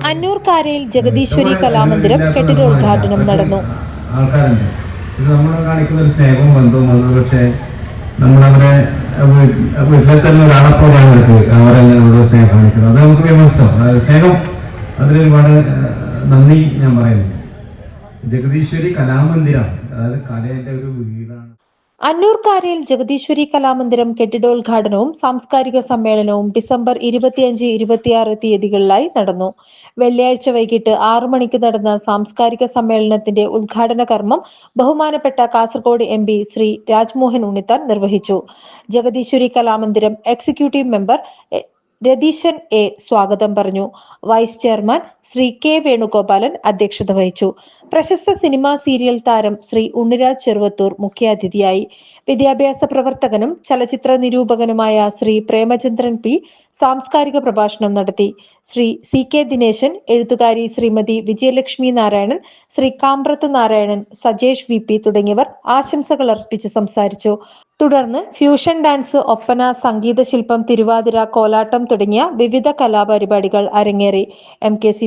അന്നൂർ കാരയിൽ ജഗദീശ്വരി കലാമന്ദിരം കെട്ടിടോദ്ഘാടനം നടന്നു. ആൾക്കാരുണ്ട്, ഇത് നമ്മൾ കാണിക്കുന്ന ഒരു സ്നേഹവും ബന്ധവും അത് പക്ഷേ നമ്മളവരെ വീട്ടിലെ തന്നെ ഒരാളെ പോലെയാണ് അവരെല്ലാം സ്നേഹം കാണിക്കുന്നത്. അത് നമുക്ക് വിമർശനം സ്നേഹം അതിലൊരുപാട് നന്ദി ഞാൻ പറയുന്നു. ജഗദീശ്വരി കലാമന്ദിരം അതായത് കലയുടെ ഒരു വീടാണ്. അന്നൂർ കാരയിൽ ജഗദീശ്വരി കലാമന്ദിരം കെട്ടിടോദ്ഘാടനവും സാംസ്കാരിക സമ്മേളനവും ഡിസംബർ 25-26 തീയതികളിലായി നടന്നു. വെള്ളിയാഴ്ച വൈകിട്ട് 6 മണിക്ക് നടന്ന സാംസ്കാരിക സമ്മേളനത്തിന്റെ ഉദ്ഘാടന കർമ്മം ബഹുമാനപ്പെട്ട കാസർഗോഡ് MP ശ്രീ രാജ്മോഹൻ ഉണ്ണിത്താൻ നിർവഹിച്ചു. Jagadeeswari Kalamandiram executive member Ratheesan A സ്വാഗതം പറഞ്ഞു. Vice chairman Shri K Venugopalan അധ്യക്ഷത വഹിച്ചു. പ്രശസ്ത സിനിമാ സീരിയൽ താരം ശ്രീ ഉണ്ണിരാജ് ചെറുവത്തൂർ മുഖ്യാതിഥിയായി. വിദ്യാഭ്യാസ പ്രവർത്തകനും ചലച്ചിത്ര നിരൂപകനുമായ ശ്രീ പ്രേമചന്ദ്രൻ P സാംസ്കാരിക പ്രഭാഷണം നടത്തി. ശ്രീ CK ദിനേശൻ, എഴുത്തുകാരി ശ്രീമതി വിജയലക്ഷ്മി നാരായണൻ, ശ്രീ കാമ്പ്രത്ത് നാരായണൻ, സജേഷ് VP തുടങ്ങിയവർ ആശംസകൾ അർപ്പിച്ച് സംസാരിച്ചു. തുടർന്ന് ഫ്യൂഷൻ ഡാൻസ്, ഒപ്പന, സംഗീത ശില്പം, തിരുവാതിര, കോലാട്ടം തുടങ്ങിയ വിവിധ കലാപരിപാടികൾ അരങ്ങേറി. MKC